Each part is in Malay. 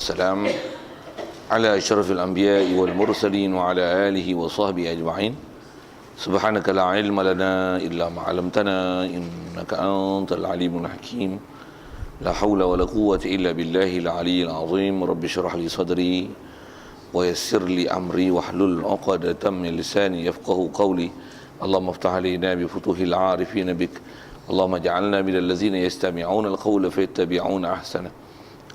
والسلام على أشرف الأنبياء والمرسلين وعلى آله وصحبه أجمعين. سبحانك لا علم لنا إلا ما علمتنا إنك أنت العليم الحكيم. لا حول ولا قوة إلا بالله العلي العظيم. رب اشرح لي صدري ويسر لي أمري واحلل عقدة من لساني يفقه قولي. اللهم افتح علينا بفتوح العارفين بك. اللهم اجعلنا من الذين يستمعون القول فيتبعون أحسنه.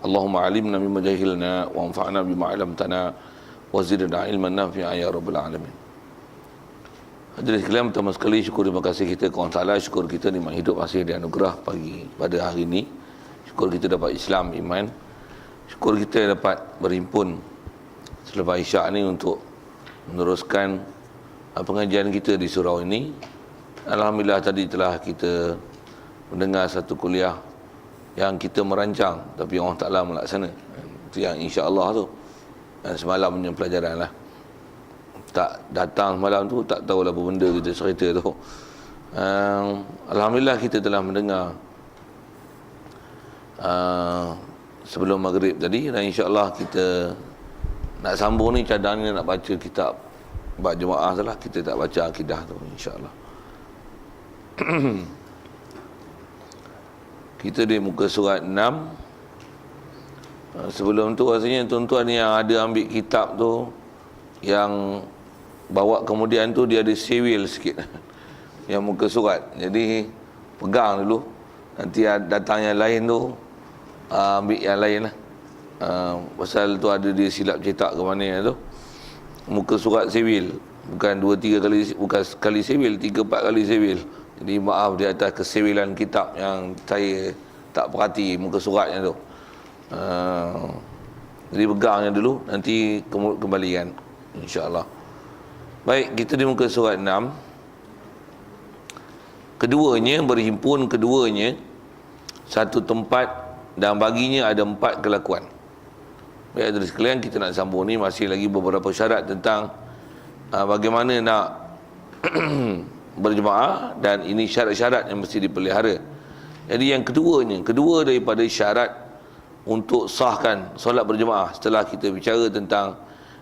اللهم علمنا مما جهلنا وانفعنا بما علمتنا وزدنا علما نافعا يا رب العالمين. Hadirin sekalian, pertama sekali syukur terima kasih kita kepada Allah. Syukur kita nikmat hidup masih dianugerah pagi pada hari ini. Syukur kita dapat Islam, iman. Syukur kita dapat berhimpun selepas Isyak ni untuk meneruskan pengajian kita di surau ini. Alhamdulillah tadi telah kita mendengar satu kuliah yang kita merancang tapi Allah Ta'ala melaksana. Itu yang insya-Allah tu. Dan semalam punya pelajaran lah. Tak datang semalam tu, tak tahu apa benda kita cerita tu. Alhamdulillah kita telah mendengar sebelum maghrib tadi, dan insya-Allah kita nak sambung ni, cadangnya nak baca kitab bab jemaah salah, kita tak baca akidah tu insya-Allah. Kita di muka surat 6. Sebelum tu rasanya tuan-tuan yang ada ambil kitab tu, yang bawa kemudian tu dia ada sewil sikit yang muka surat. Jadi pegang dulu, nanti datang yang lain tu ambil yang lain lah. Pasal tu ada dia silap cetak ke mana tu. Muka surat sewil, bukan 2-3 kali, bukan sekali sewil, 3-4 kali sewil. Jadi maaf di atas kesewilan kitab yang saya tak perhati muka suratnya tu. Jadi pegangnya dulu, nanti kembalikan insya-Allah. Baik, kita di muka surat 6. Keduanya berhimpun, keduanya satu tempat, dan baginya ada 4 kelakuan. Baik, hadirin sekalian, kita nak sambung ni masih lagi beberapa syarat tentang bagaimana nak berjemaah, dan ini syarat-syarat yang mesti dipelihara. Jadi yang keduanya, kedua daripada syarat untuk sahkan solat berjemaah, setelah kita bicara tentang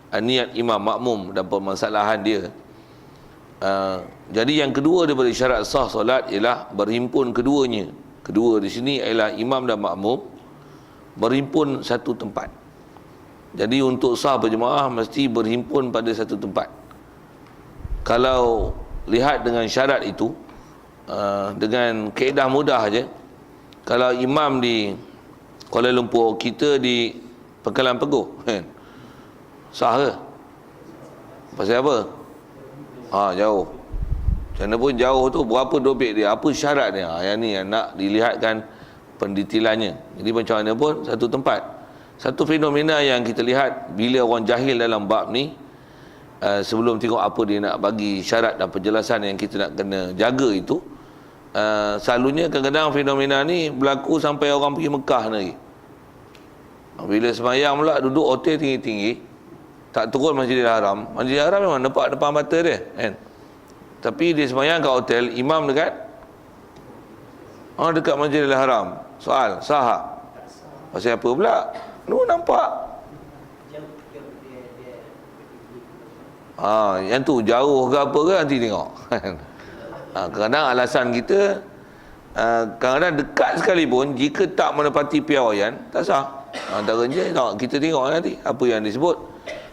niat imam makmum dan permasalahan dia. Jadi yang kedua daripada syarat sah solat ialah berhimpun keduanya. Kedua di sini ialah imam dan makmum berhimpun satu tempat. Jadi untuk sah berjemaah mesti berhimpun pada satu tempat. Kalau lihat dengan syarat itu, dengan kaedah mudah aja. Kalau imam di Kuala Lumpur, kita di Pangkalan Peguh, kan? Sah ke? Pasal apa? Jauh. Macam mana pun jauh tu, berapa dobit dia, apa syarat dia? Yang ni yang nak dilihatkan pendetilannya. Jadi macam mana pun satu tempat. Satu fenomena yang kita lihat bila orang jahil dalam bab ni, sebelum tengok apa dia nak bagi syarat dan penjelasan yang kita nak kena jaga itu, selalunya kadang-kadang fenomena ni berlaku sampai orang pergi Mekah lagi. Bila semayang pula duduk hotel tinggi-tinggi, tak turun Masjidil Haram. Masjidil Haram memang nampak depan mata dia, kan? Tapi dia semayang kat hotel, imam dekat dekat Masjidil Haram. Soal, sah? Pasal apa pula? Nampak. Yang tu jauh ke apa ke nanti tengok. Kadang-kadang alasan kita, kadang-kadang dekat sekalipun, jika tak menepati piawaian, tak sah. Antaranya kita tengok nanti apa yang disebut.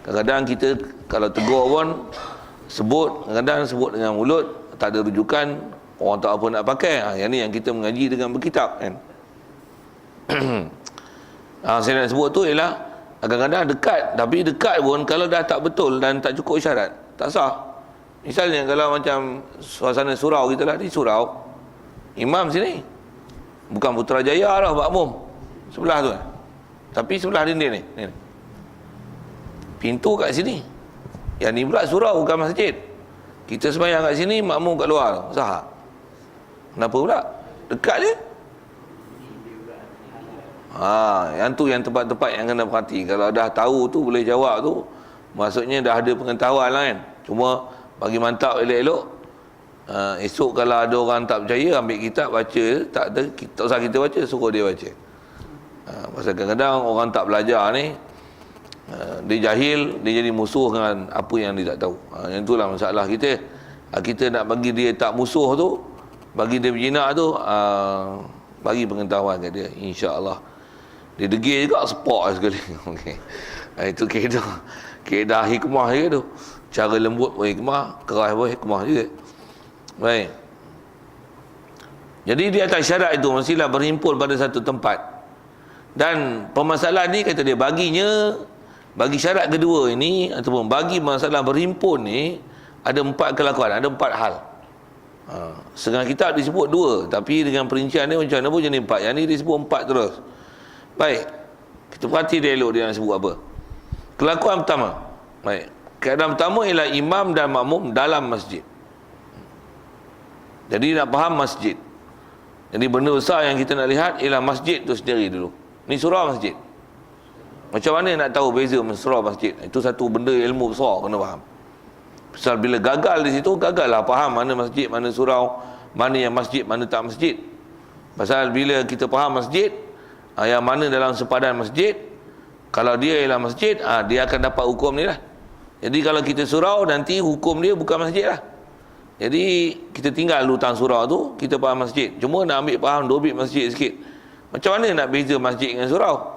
Kadang-kadang kita kalau tegur pun sebut, kadang-kadang sebut dengan mulut, tak ada rujukan, orang tak apa nak pakai. Yang ni yang kita mengaji dengan berkitab, kan. Saya nak sebut tu ialah kadang-kadang dekat, tapi dekat pun kalau dah tak betul dan tak cukup syarat, tak sah. Misalnya kalau macam suasana surau kita lah, di surau, imam sini, bukan Putrajaya lah, makmum sebelah tu, tapi sebelah dinding ni. Pintu kat sini, yang ni pula surau, bukan masjid. Kita sembahyang kat sini, makmum kat luar, sah? Kenapa pula? Dekat je. Yang tu yang tempat-tempat yang kena perhati. Kalau dah tahu tu, boleh jawab tu, maksudnya dah ada pengetahuan lah, kan. Cuma bagi mantap elok-elok, esok kalau ada orang tak percaya, ambil kitab baca, tak usah kita baca, suruh dia baca. Pasal kadang-kadang orang tak belajar ni, Dia jahil, dia jadi musuh dengan apa yang dia tak tahu. Yang itulah masalah kita. Kita nak bagi dia tak musuh tu, bagi dia berjinak tu, bagi pengetahuan kat dia, insya-Allah. Dia degil juga sepak sekali. Okey. Itu kaedah hikmah dia tu. Cara lembut pun hikmah, keras pun hikmah juga. Baik. Jadi di atas syarat itu mestilah berhimpun pada satu tempat. Dan permasalahan ni kata dia bagi syarat kedua ini ataupun bagi masalah berhimpun ni ada 4 kelakuan, ada 4 hal. Setengah kitab disebut 2, tapi dengan perincian dia macam mana pun jadi 4. Yang ni disebut 4 terus. Baik. Kita perhati dia elok dia nak sebut apa. Kelakuan pertama. Baik. Keadaan pertama ialah imam dan makmum dalam masjid. Jadi nak faham masjid. Jadi benda besar yang kita nak lihat ialah masjid tu sendiri dulu. Ni surau masjid. Macam mana nak tahu beza surau masjid? Itu satu benda ilmu besar kena faham. Pasal bila gagal di situ, gagal lah faham mana masjid, mana surau, mana yang masjid, mana tak masjid. Pasal bila kita faham masjid, yang mana dalam sepadan masjid, kalau dia ialah masjid, dia akan dapat hukum ni lah. Jadi kalau kita surau, nanti hukum dia bukan masjid lah. Jadi kita tinggal hutang surau tu, kita faham masjid. Cuma nak ambil faham dobit masjid sikit. Macam mana nak beza masjid dengan surau?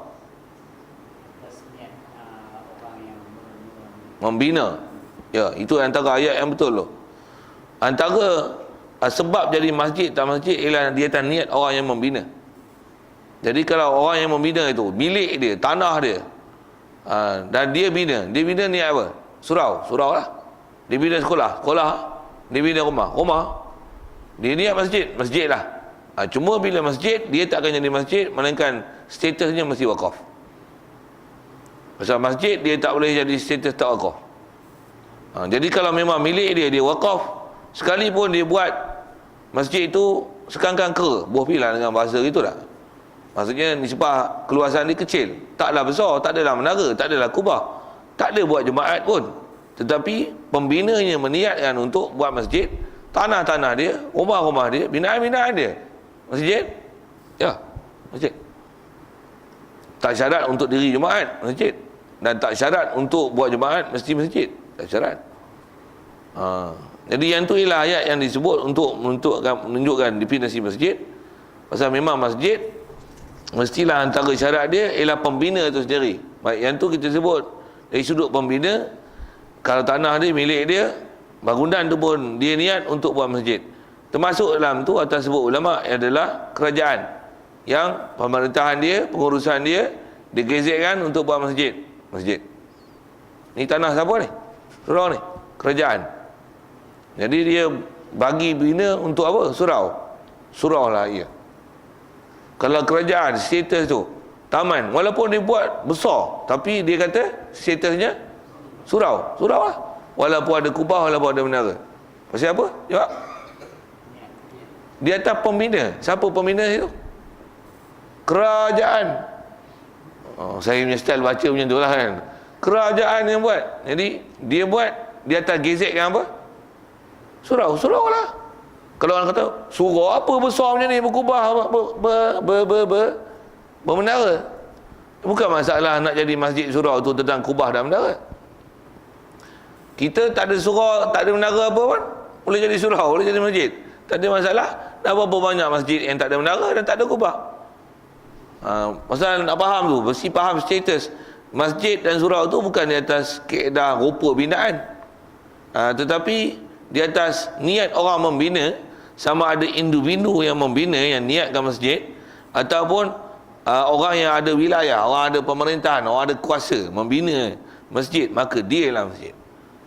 Membina. Ya, itu antara ayat yang betul tu. Antara sebab jadi masjid tak masjid ialah dia tak niat orang yang membina. Jadi kalau orang yang membina itu bilik dia, tanah dia, dan dia bina niat apa? Surau lah. Dia bina sekolah. Dia bina rumah. Dia niat masjid lah. Cuma bila masjid, dia tak akan jadi masjid, melainkan statusnya mesti wakaf. Pasal masjid dia tak boleh jadi status tak wakaf. Jadi kalau memang milik dia wakaf, sekalipun dia buat masjid itu sekangkang kera, buah pilah dengan bahasa itu tak. Maksudnya nisbah keluasan dia kecil, taklah besar, tak adalah menara, tak adalah kubah, tak ada buat jemaat pun. Tetapi pembinanya meniatkan untuk buat masjid, tanah-tanah dia, rumah-rumah dia, binaan-binaan dia. Masjid? Ya, masjid. Tak syarat untuk diri jemaat, masjid. Dan tak syarat untuk buat jemaat mesti masjid. Tak syarat. Jadi yang tu ialah ayat yang disebut untuk menunjukkan definisi masjid. Pasal memang masjid mestilah antara syarat dia ialah pembina itu sendiri. Baik, yang tu kita sebut dari sudut pembina, kalau tanah dia milik dia, bangunan tu pun dia niat untuk buat masjid. Termasuk dalam tu atas sebut ulama adalah kerajaan yang pemerintahan dia, pengurusan dia digezetkan untuk buat masjid. Ni tanah siapa ni? Surau ni, kerajaan. Jadi dia bagi bina untuk apa? Surau lah ia. Kalau kerajaan status tu taman, walaupun dia buat besar, tapi dia kata statusnya surau lah. Walaupun ada kubah, walaupun ada menara. Pasal apa? Jawab. Di atas pembina. Siapa pembina itu? Kerajaan. Saya punya style baca macam tu lah kan. Kerajaan yang buat. Jadi dia buat di atas gezet kan apa? Surau lah. Kalau orang kata surau apa besar macam ni, berkubah, bermenara. Bukan masalah nak jadi masjid surau tu tentang kubah dan menara. Kita tak ada surau, tak ada menara apa pun, boleh jadi surau, boleh jadi masjid. Tak ada masalah. Dah berapa banyak masjid yang tak ada menara dan tak ada kubah. Pasal nak faham tu, mesti faham status masjid dan surau tu bukan di atas kaedah rupa binaan, tetapi di atas niat orang membina, sama ada individu yang membina yang niatkan masjid ataupun orang yang ada wilayah, orang ada pemerintahan, orang ada kuasa membina masjid, maka dia lah masjid.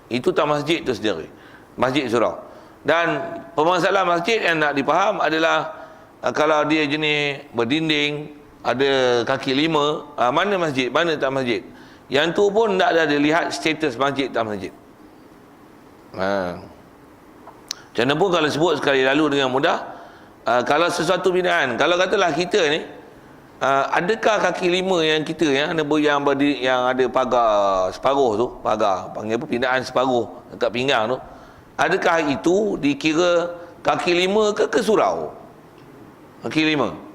Itu tak masjid tu sendiri, masjid surau. Dan permasalahan masjid yang nak dipaham adalah kalau dia jenis berdinding, ada kaki 5, mana masjid, mana tak masjid. Yang tu pun tak ada dilihat status masjid tak masjid. Macam mana pun kalau sebut sekali lalu dengan mudah, kalau sesuatu binaan, kalau katalah kita ni, adakah kaki 5 yang kita yang ada pagar separuh tu, pagar panggil apa, binaan separuh dekat pinggang tu, adakah itu dikira kaki 5 ke surau? Kaki 5.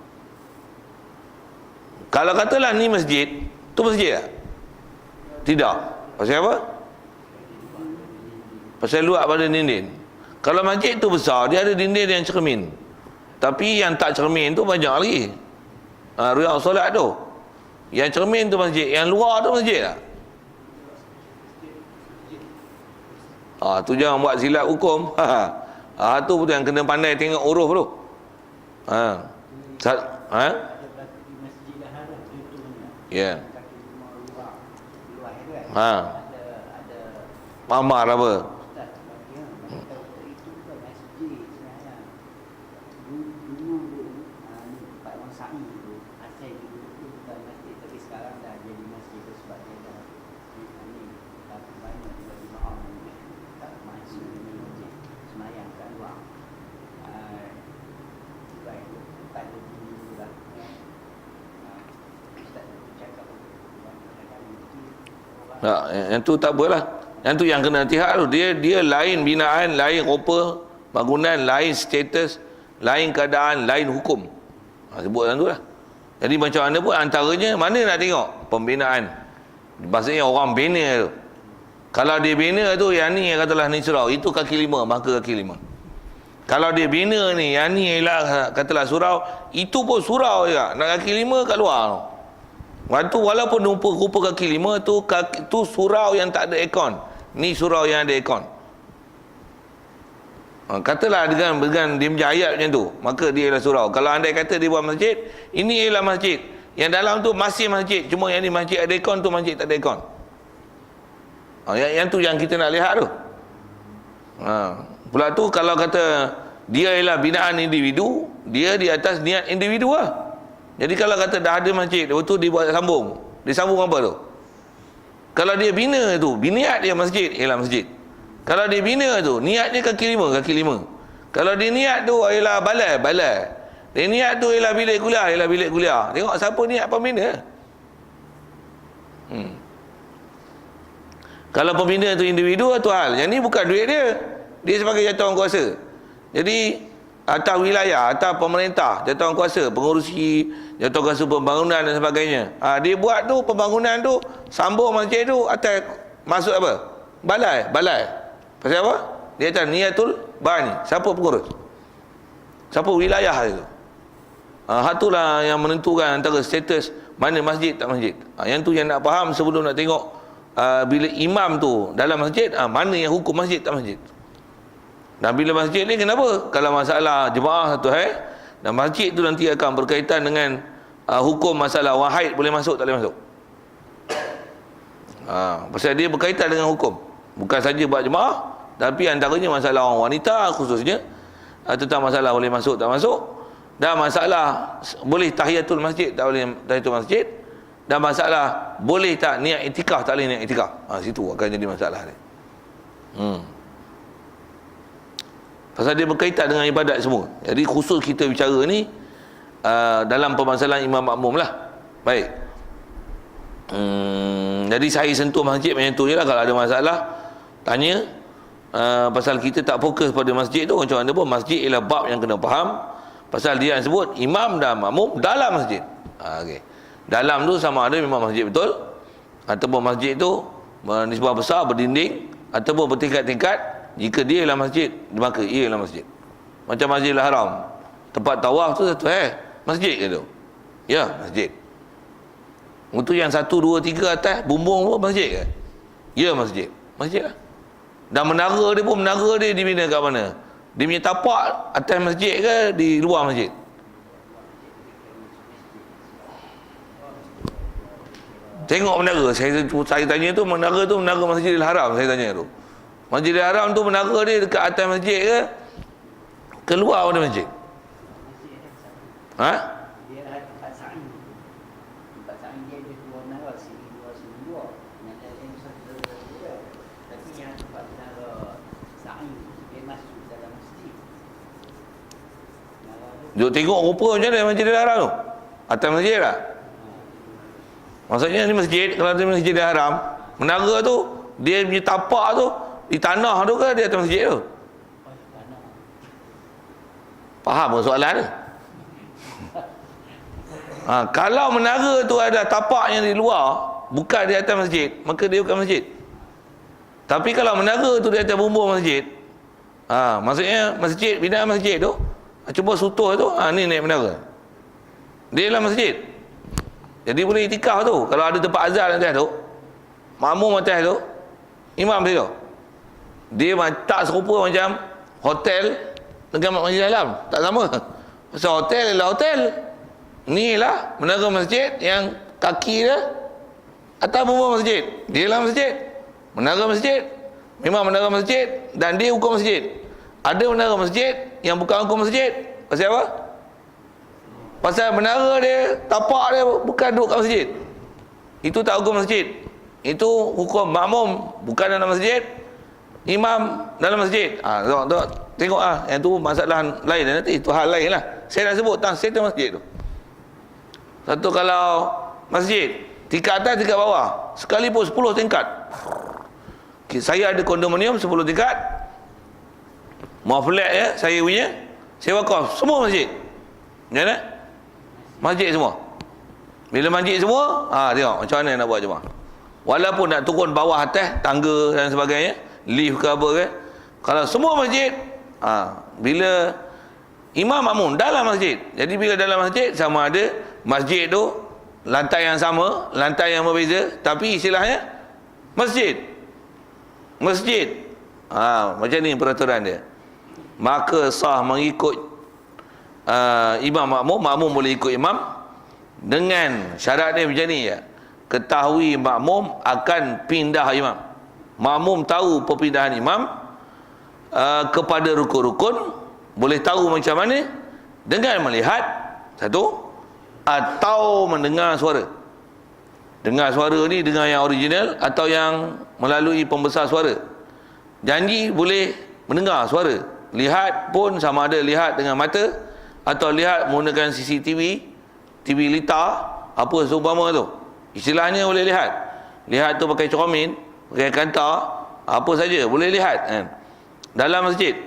Kalau katalah ni masjid, tu masjid tak? Tidak. Pasal apa? Pasal luar pada dinding. Kalau masjid tu besar, dia ada dinding yang cermin. Tapi yang tak cermin tu banyak lagi. Ruang solat tu. Yang cermin tu masjid, yang luar tu masjid tak? Tu jangan buat silap hukum. Tu pun yang kena pandai tengok huruf tu. Ya. Mamar apa? Yang tu tak apalah. Yang tu yang kena hati-hati tu. Dia lain binaan, lain rupa bangunan, lain status, lain keadaan, lain hukum. Sebut yang tu lah. Jadi macam mana pun antaranya, mana nak tengok pembinaan. Maksudnya orang bina tu. Kalau dia bina tu, yang ni yang katalah ni surau, itu kaki 5, maka kaki 5. Kalau dia bina ni, yang ni ialah katalah surau, itu pun surau juga. Nak kaki 5 kat luar tu. Waktu walaupun rupa kaki 5 tu surau yang tak ada aircon. Ni surau yang ada aircon. Katalah dengan dia punya ayat macam tu, maka dia ialah surau. Kalau andai kata dia buat masjid, ini ialah masjid. Yang dalam tu masih masjid, cuma yang ni masjid ada aircon, tu masjid tak ada aircon. Yang tu yang kita nak lihat tu. Pula tu kalau kata dia ialah binaan individu, dia di atas niat individu lah. Jadi kalau kata dah ada masjid, lepas tu dia buat sambung. Dia sambung apa tu? Kalau dia bina tu, niat dia masjid, ialah masjid. Kalau dia bina tu, niat dia kaki 5, kaki 5. Kalau dia niat tu ialah balai. Dia niat tu ialah bilik kuliah. Tengok siapa niat pembina. Kalau pembina tu individu, tu hal. Yang ni bukan duit dia. Dia sebagai jawatankuasa. Jadi atas wilayah, atas pemerintah, jawatankuasa, pengurusi jawatankuasa pembangunan dan sebagainya. Dia buat tu pembangunan tu, sambung masjid tu atas masuk apa? Balai. Pasal apa? Dia atas niatul bani. Siapa pengurus? Siapa wilayah itu? Itulah yang menentukan antara status mana masjid tak masjid. Yang tu yang nak faham sebelum nak tengok bila imam tu dalam masjid, mana yang hukum masjid tak masjid. Dan bila masjid ni kenapa? Kalau masalah jemaah satu dan masjid tu nanti akan berkaitan dengan hukum masalah orang haid boleh masuk tak boleh masuk. Pasal dia berkaitan dengan hukum. Bukan saja buat jemaah, tapi antaranya masalah orang wanita khususnya, tentang masalah boleh masuk tak masuk, dan masalah boleh tahiyatul masjid tak boleh tahiyatul masjid, dan masalah boleh tak niat iktikaf tak boleh niat iktikaf. Situ akan jadi masalah dia. Pasal dia berkaitan dengan ibadat semua. Jadi khusus kita bicara ni dalam permasalahan imam makmum lah. Baik. Jadi saya sentuh masjid macam tu je lah. Kalau ada masalah, tanya. Pasal kita tak fokus pada masjid tu, macam mana pun masjid ialah bab yang kena faham. Pasal dia yang sebut imam dan makmum dalam masjid. Okay. Dalam tu sama ada memang masjid betul, ataupun masjid tu nisbah besar, berdinding, ataupun bertingkat-tingkat. Jika dia ialah masjid, maka ia ialah masjid. Macam Masjidil Haram, tempat tawaf tu satu masjid ke tu? Ya, masjid. Untuk yang 1, 2, 3 atas bumbung pun masjid ke? Ya, masjid. Masjid lah. Dan menara dia pun, menara dia dibina kat mana? Dia punya tapak atas masjid ke di luar masjid? Tengok menara. Saya tanya tu, menara Masjidil Haram saya tanya tu. Masjidil Haram tu menara dia dekat atas masjid ke keluar pada masjid? Dia ada tempat sa'i. Tempat sa'i dia ada dua menara, sini dua. Yang lain satu dia. Tapi yang tempat menara sa'i dia masuk dalam masjid. Jom tengok rupa macam mana Masjidil Haram tu. Atas masjid tak? Maksudnya ni masjid, kalau dia Masjidil Haram, menara tu dia punya tapak tu di tanah tu ke di atas masjid tu? Faham ke soalan tu? Kalau menara tu ada tapak yang di luar, bukan di atas masjid, maka dia bukan masjid. Tapi kalau menara tu di atas bumbung masjid, maksudnya masjid, binaan masjid tu, cuba sutur tu, ni naik menara, dia dalam masjid. Jadi boleh itikaf tu. Kalau ada tempat azan atas tu, makmum atas tu, imam dia tu, dia tak serupa macam hotel dengan masjid dalam, tak sama. Pasal hotel ialah hotel, ni lah menara masjid yang kaki dia atas bumbung masjid, dia dalam masjid. Menara masjid memang menara masjid dan dia hukum masjid. Ada menara masjid yang bukan hukum masjid. Pasal apa? Pasal menara dia, tapak dia bukan duduk kat masjid, itu tak hukum masjid. Itu hukum makmum bukan dalam masjid, imam dalam masjid. Tengok yang tu masalah lain nanti, itu hal lain lah. Saya dah sebut tentang setting masjid tu. Satu, kalau masjid tingkat atas, tingkat bawah, sekalipun 10 tingkat. Saya ada kondominium 10 tingkat, mau flat ya, saya punya, saya wakaf semua masjid. Macam mana? Masjid semua. Bila masjid semua, tengok macam mana nak buat jemaah. Walaupun nak turun bawah atas, tangga dan sebagainya, lift ke apa ke, kalau semua masjid, bila imam makmum dalam masjid. Jadi bila dalam masjid, sama ada masjid tu lantai yang sama, lantai yang berbeza, tapi istilahnya masjid. Macam ni peraturan dia. Maka sah mengikut imam makmum. Makmum boleh ikut imam dengan syarat dia macam ni ya. Ketahui makmum akan pindah imam. Makmum tahu perpindahan imam kepada rukun-rukun, boleh tahu macam mana dengan melihat, satu, atau mendengar suara. Dengar suara ni, dengar yang original atau yang melalui pembesar suara. Janji boleh mendengar suara. Lihat pun sama ada lihat dengan mata atau lihat menggunakan CCTV, TV litar, apa seumpama tu. Istilahnya boleh lihat. Lihat tu pakai cermin, pakai kantar, apa saja boleh lihat kan. Dalam masjid.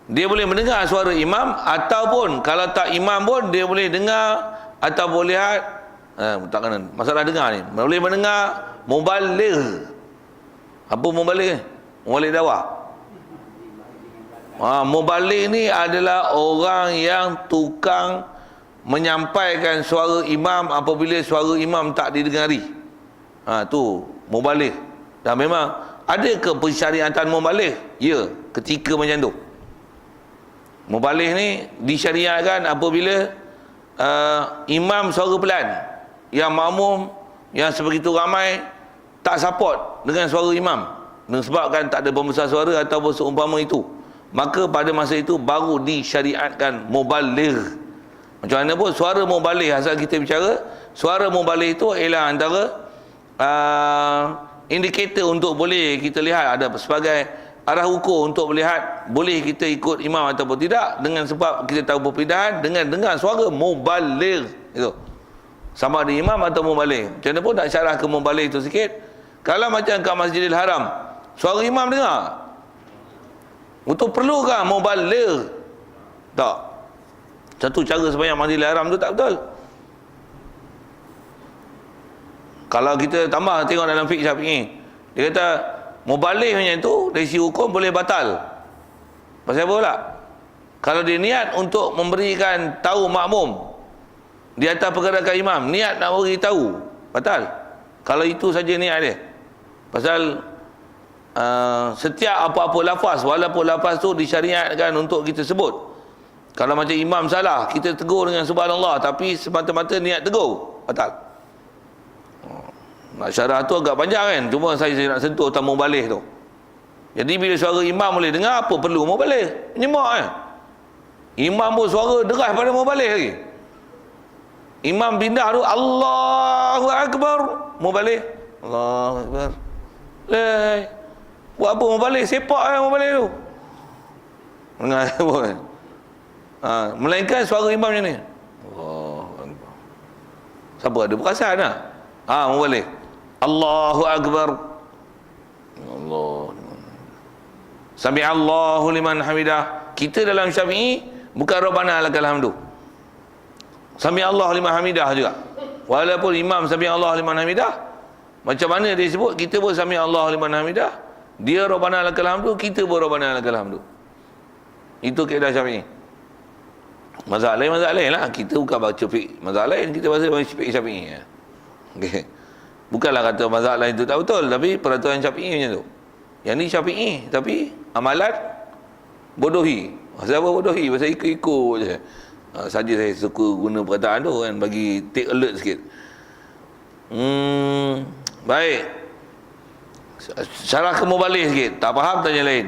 Dia boleh mendengar suara imam, ataupun kalau tak imam pun dia boleh dengar atau boleh lihat. Tak kena masalah dengar ni. Boleh mendengar mubaligh. Apa mubaligh? Mubaligh dakwah. Mubaligh ni adalah orang yang tukang menyampaikan suara imam apabila suara imam tak didengari. Tu mubaligh. Dan memang ada ke pensyariatan mubaligh? Ya, ketika macam tu. Mubaligh ni disyariatkan apabila imam suara pelan, yang makmum yang sebegitu ramai tak support dengan suara imam, disebabkan tak ada pembesar suara ataupun seumpama itu, maka pada masa itu baru disyariatkan mubaligh. Macam mana pun suara mubaligh, asal kita bicara suara mubaligh itu ialah antara indikator untuk boleh kita lihat, ada sebagai arah ukur untuk melihat boleh kita ikut imam ataupun tidak, dengan sebab kita tahu perpindahan dengan dengar suara mubaligh itu, sama ada imam atau mubaligh. Macam mana pun nak syarah ke mubaligh itu sikit. Kalau macam kat Masjidil Haram, suara imam dengar, untuk perlukah mubaligh? Tak. Satu cara sembahyang Masjidil Haram tu tak betul. Kalau kita tambah tengok dalam fiqh Syafi'i, dia kata mubaligh macam tu dari sisi hukum boleh batal. Pasal apa pula? Kalau dia niat untuk memberikan tahu makmum di atas pergerakan imam, niat nak beri tahu, batal. Kalau itu saja niat dia. Pasal setiap apa-apa lafaz, walaupun lafaz tu disyariatkan untuk kita sebut. Kalau macam imam salah, kita tegur dengan subhanallah, tapi semata-mata niat tegur, batal. Nak syarah tu agak panjang kan, cuma saya nak sentuh tentang mubaligh tu. Jadi bila suara imam boleh dengar, apa perlu mubaligh? Menyemak kan. Imam pun suara deras pada mubaligh lagi. Imam pindah tu Allahu Akbar, mubaligh Allahu Akbar. Buat apa mubaligh? Sepak kan mubaligh tu. Dengar apa kan? Melainkan suara imam macam ni. Allahu Akbar. Siapa ada perasan tak? Mubaligh Allahu Akbar. Allah. Sami'allahu liman hamidah. Kita dalam Syafi'i bukan Rabbana lakal hamdu. Sami Allah liman hamidah juga. Walaupun imam sami Allah liman hamidah, macam mana dia sebut, kita pun sami Allah liman hamidah, dia Rabbana lakal hamdu, kita pun Rabbana lakal hamdu. Itu kaedah Syafi'i. Mazhab lain lah. Kita bukan baca fiqh mazhab lain, kita baca fiqh Syafi'i. Okay. Bukanlah kata mazhab lain itu tak betul, tapi peraturan Syafi'i macam tu. Yang ni Syafi'i, tapi amalan bodohi. Pasal apa bodohi? Pasal ikut-ikut je. Saja saya suka guna perkataan tu kan, bagi take alert sikit. Baik. Syarah kemubalih sikit. Tak faham tanya lain.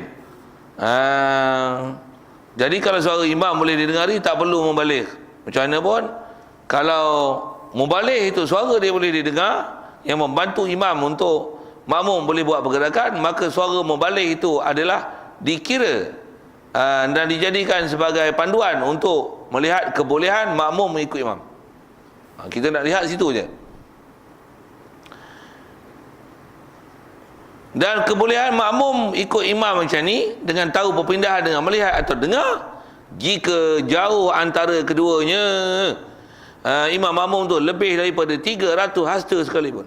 Jadi kalau suara imam boleh didengari, tak perlu mubalih. Macam mana pun, kalau mubalih itu suara dia boleh didengar, yang membantu imam untuk makmum boleh buat pergerakan, maka suara mubalih itu adalah dikira dan dijadikan sebagai panduan untuk melihat kebolehan makmum mengikut imam. Kita nak lihat situ je. Dan kebolehan makmum ikut imam macam ni dengan tahu perpindahan dengan melihat atau dengar, jika jauh antara keduanya imam makmum tu lebih daripada 300 hasta sekalipun.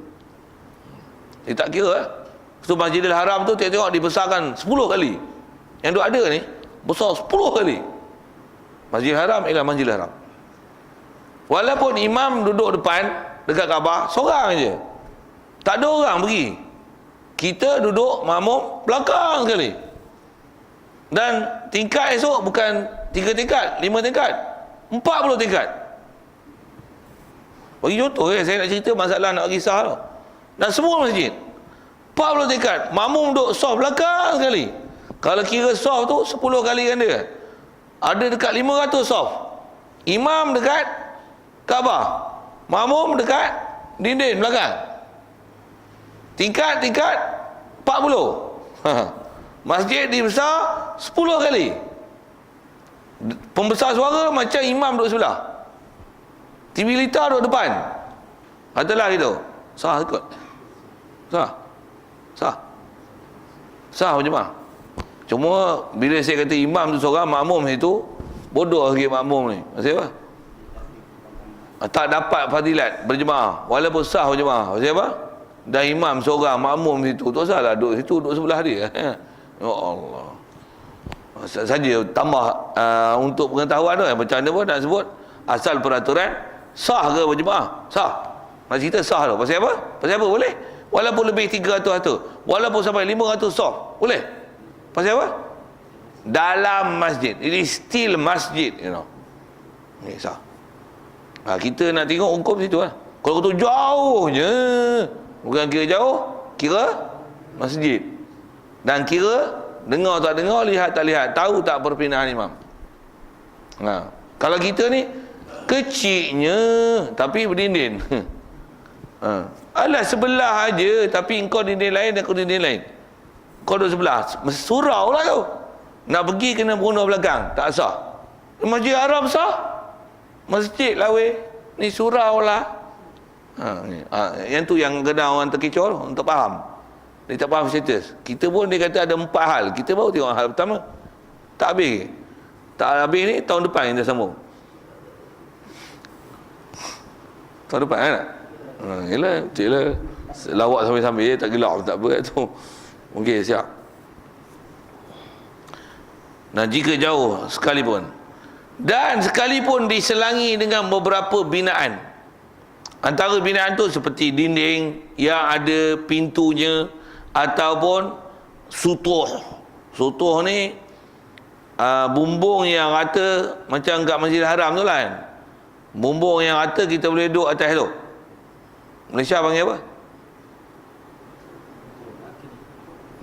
Dia tak kira. So Masjidil Haram tu tengok dibesarkan 10 kali. Yang duk ada ni besar 10 kali. Masjidil Haram ialah Masjidil Haram. Walaupun imam duduk depan dekat Kaabah seorang je, tak ada orang pergi, kita duduk makmum belakang sekali. Dan tingkat esok bukan 3 tingkat, 5 tingkat, 40 tingkat. Bagi contoh saya nak cerita masalah nak kisah tu. Dan semua masjid 40 tingkat, makmum duduk soft belakang sekali. Kalau kira soft tu 10 kali ganda, ada dekat 500 soft. Imam dekat Kaabah, makmum dekat dinding belakang. Tingkat 40. Masjid dibesar 10 kali. Pembesar suara macam imam duduk sebelah, TV lita duduk depan. Adalah gitu. Sah ikut. Sah berjemaah. Cuma bila saya kata imam tu seorang, makmum itu bodoh sikit makmum ni. Maksud apa? Tak dapat fadilat berjemaah walaupun sah berjemaah. Maksud apa? Dan imam seorang, makmum situ, tak salah duduk situ, duduk sebelah dia. Ya Allah. Saja tambah untuk pengetahuan tu, macam mana pun nak sebut, asal peraturan sah ke berjemaah? Sah. Nak cerita sah tu. Pasal apa? Pasal apa boleh? Walaupun lebih 300 harta, walaupun sampai 500 soft, boleh. Pasal apa? Dalam masjid. It is still masjid, you know. Ni sah. Kita nak tengok hukum situ lah. Kalau tu jauh je, bukan kira jauh, kira masjid. Dan kira dengar tak dengar, lihat tak lihat, tahu tak perpindahan imam. Kalau kita ni kecilnya tapi berdinding. Alah sebelah aja, tapi engkau dinding lain, aku dinding lain. Kau duduk sebelah, surau lah kau. Nak pergi kena bunuh belakang, tak sah. Masjid Haram sah, masjid lah weh, ni surau lah. Yang tu yang kadang orang terkecoh untuk faham. Dia tak faham status. Kita pun dia kata ada 4 hal. Kita baru tengok hal pertama. Tak habis. Tak habis ni tahun depan kita sambung. Tahun depan kan? Yelah, ciklah lawak sambil-sambil tak gelap tak apa tu. Okey, siap. Nah, jika jauh sekalipun, dan sekalipun diselangi dengan beberapa binaan. Antara binaan tu seperti dinding yang ada pintunya, ataupun sutuh. Sutuh ni bumbung yang rata macam kat Masjidil Haram tu lah kan. Bumbung yang rata kita boleh duduk atas tu. Malaysia panggil apa?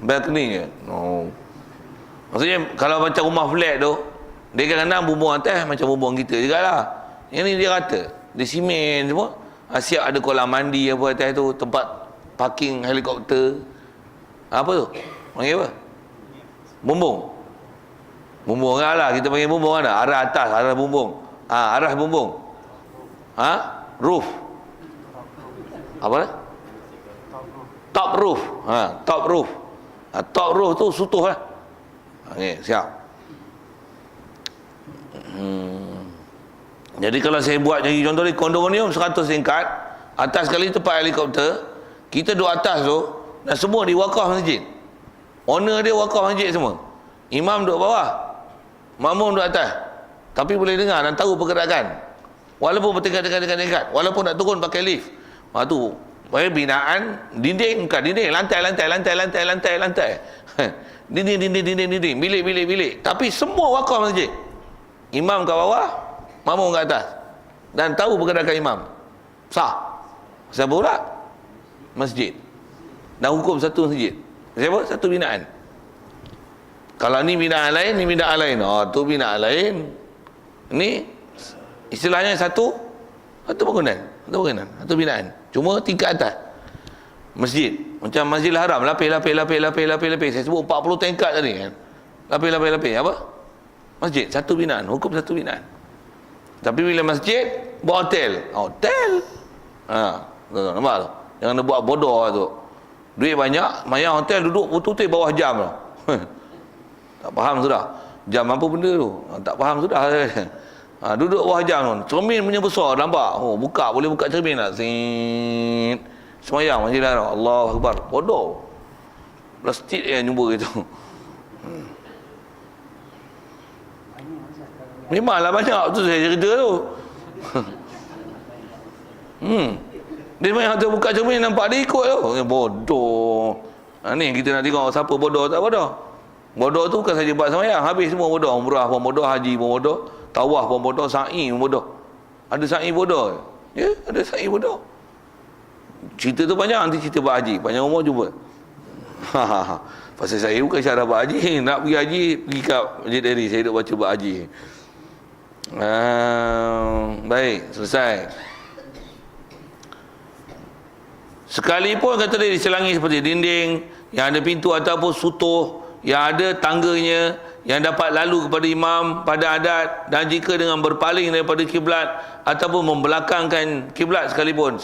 Balcony ke? No. Maksudnya kalau macam rumah flat tu, dia kadang-kadang bumbung atas macam bumbung kita juga lah. Yang ni dia rata, dia simen semua. Siap ada kolam mandi apa atas tu, tempat parking helikopter. Apa tu? Panggil apa? Bumbung. Bumbung lah, kita panggil bumbung ada. Arah atas, arah bumbung. Arah bumbung. Roof. Apa dah? Top roof. Top roof. Top roof tu sutuh lah. Okey, siap. Jadi kalau saya buat jadi contoh ni, kondominium 100 tingkat, atas sekali tempat helikopter, kita duduk atas tu, dan semua di wakaf masjid. Owner dia wakaf masjid semua. Imam duduk bawah, makmum duduk atas. Tapi boleh dengar dan tahu pergerakan. Walaupun bertingkat-tingkat, walaupun nak turun pakai lift. Tu binaan dinding, bukan dinding, lantai. Dinding, bilik. Tapi semua wakaf masjid. Imam kat bawah, makmum kat atas. Dan tahu pergerakan imam. Sah. Siapa pula? Masjid. Dan hukum satu masjid. Siapa? Satu binaan. Kalau ni binaan lain, ni binaan lain. Tu binaan lain. Ni istilahnya satu bangunan, satu binaan. Cuma tingkat atas. Masjid. Macam Masjidil Haram, lapis. Saya sebut 40 tingkat tadi kan. Lapis. Apa? Masjid, satu binaan, hukum satu binaan. Tapi bila masjid, buat hotel. Nampak tu? Jangan nak buat bodoh tu. Duit banyak, mayang hotel duduk betul-betul bawah jam tu. Tak faham sudah. Jam apa benda tu? Tak faham sudah. Duduk bawah jam tu. Cermin punya besar, nampak? Boleh buka cermin tak? Semayang Masjidil Haram. Allahu Akbar. Bodoh. Plastik yang jumpa gitu. Memanglah banyak tu saya cerita tu. Dia main hantar buka cermin nampak dia ikut tu. Bodoh. Ni kita nak tengok siapa bodoh tak bodoh. Bodoh tu bukan saja buat semayang, habis semua bodoh. Umrah pun bodoh, haji pun bodoh, tawaf pun bodoh, sa'i pun bodoh. Ada sa'i bodoh. Ya, ada sa'i bodoh. Cerita tu panjang, nanti cerita buat haji. Panjang umur jumpa. Pasal saya bukan syarat buat haji. Nak pergi haji, pergi kat Masjid Diri. Saya duduk baca buat haji. Baik, selesai. Sekalipun kata dia diselangi seperti dinding yang ada pintu ataupun sutuh yang ada tangganya yang dapat lalu kepada imam pada adat, dan jika dengan berpaling daripada kiblat ataupun membelakangkan kiblat sekalipun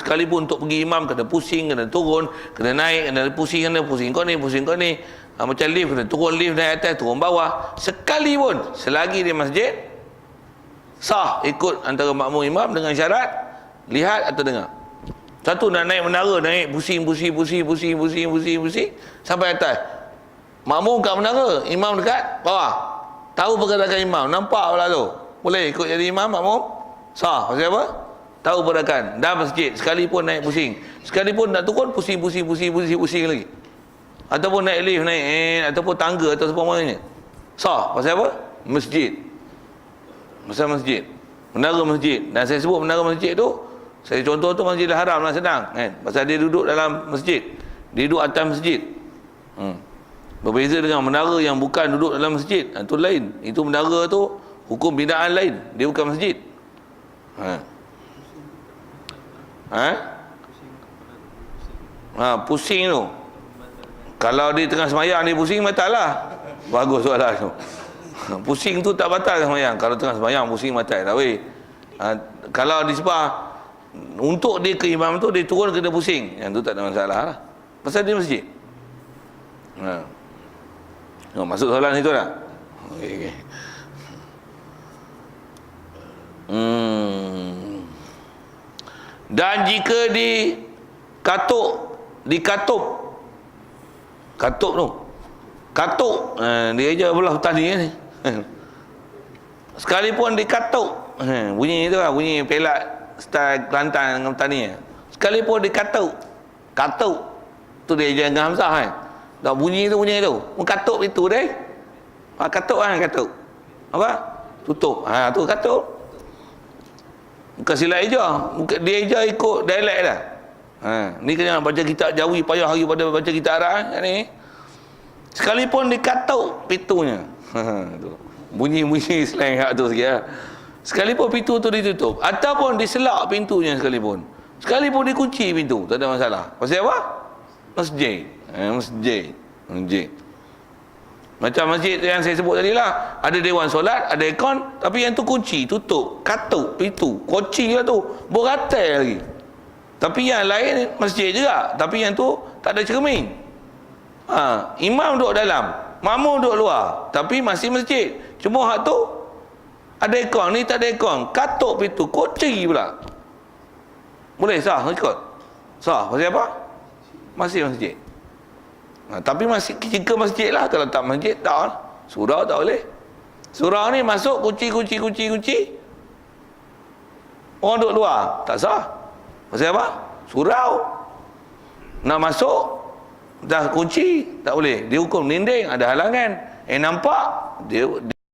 untuk pergi imam kena pusing, kena turun, kena naik, kena pusing kau ni macam lift, kena turun lift, naik atas, turun bawah, sekalipun selagi dia masjid sah ikut antara makmum imam dengan syarat lihat atau dengar. Satu nak naik menara, naik pusing sampai atas. Makmum kat menara, imam dekat bawah. Tahu pergerakan imam, nampak pula tu. Boleh ikut jadi imam, makmum sah. Pasal apa? Tahu pergerakan. Dah masjid, sekalipun naik pusing, sekalipun nak turun pusing lagi. Ataupun naik lift, ataupun tangga atau sebagainya. Sah. Pasal apa? Masjid. Pasal masjid. Menara masjid. Dan saya sebut menara masjid tu, saya contoh tu Masjidil Haram lah, senang kan. Pasal dia duduk dalam masjid, dia duduk atas masjid. Berbeza dengan menara yang bukan duduk dalam masjid. Itu lain. Itu menara tu hukum binaan lain. Dia bukan masjid. Pusing tu. Kalau dia tengah semayang dia pusing, batal lah. Bagus soalan tu. Pusing tu tak batal semayang. Kalau tengah semayang pusing batal. Tak boleh. Kalau disebab untuk dia ke imam tu, dia turun kena pusing, yang tu tak ada masalah lah. Pasal dia masjid. Masuk soalan itu tak? Okay. Dan jika katuk dia je belah tadi ni. Sekalipun dikatuk, bunyi tu lah, bunyi pelat style Kelantan dengan petani. Sekalipun dikatuk tu dia jangan hamzah kan. Tak bunyi tu, mengkatuk itu deh. Katuk kan, katuk. Apa? Tutup. Tu katuk. Bukan silap eja. Dia eja ikut dialek dah. Ni kena baca kitab Jawi payah lagi pada baca kitab Arab ni. Sekalipun dikatuk pintunya. Bunyi slang hak tu sikit lah. Sekalipun pintu tu ditutup ataupun diselak pintunya sekalipun dikunci pintu, tak ada masalah. Pasal apa? Masjid. Macam masjid yang saya sebut tadi lah, ada dewan solat, ada aircon, tapi yang tu kunci, tutup, katuk pintu, kunci lah tu, beratai lagi. Tapi yang lain masjid juga, tapi yang tu tak ada cermin. Imam duduk dalam, makmum duduk luar, tapi masih masjid. Cuma hak tu Ada ekor ni, tak ada ekor. Katuk pintu, kunci pula. Boleh sah ikut? Sah. Pasal apa? Masjid. Tapi masih jika masjid lah. Kalau tak masjid, tak lah. Surau tak boleh. Surau ni masuk, kunci. Orang duduk luar, tak sah. Pasal apa? Surau. Nak masuk, dah kunci, tak boleh. Dia hukum ninding, ada halangan. Nampak,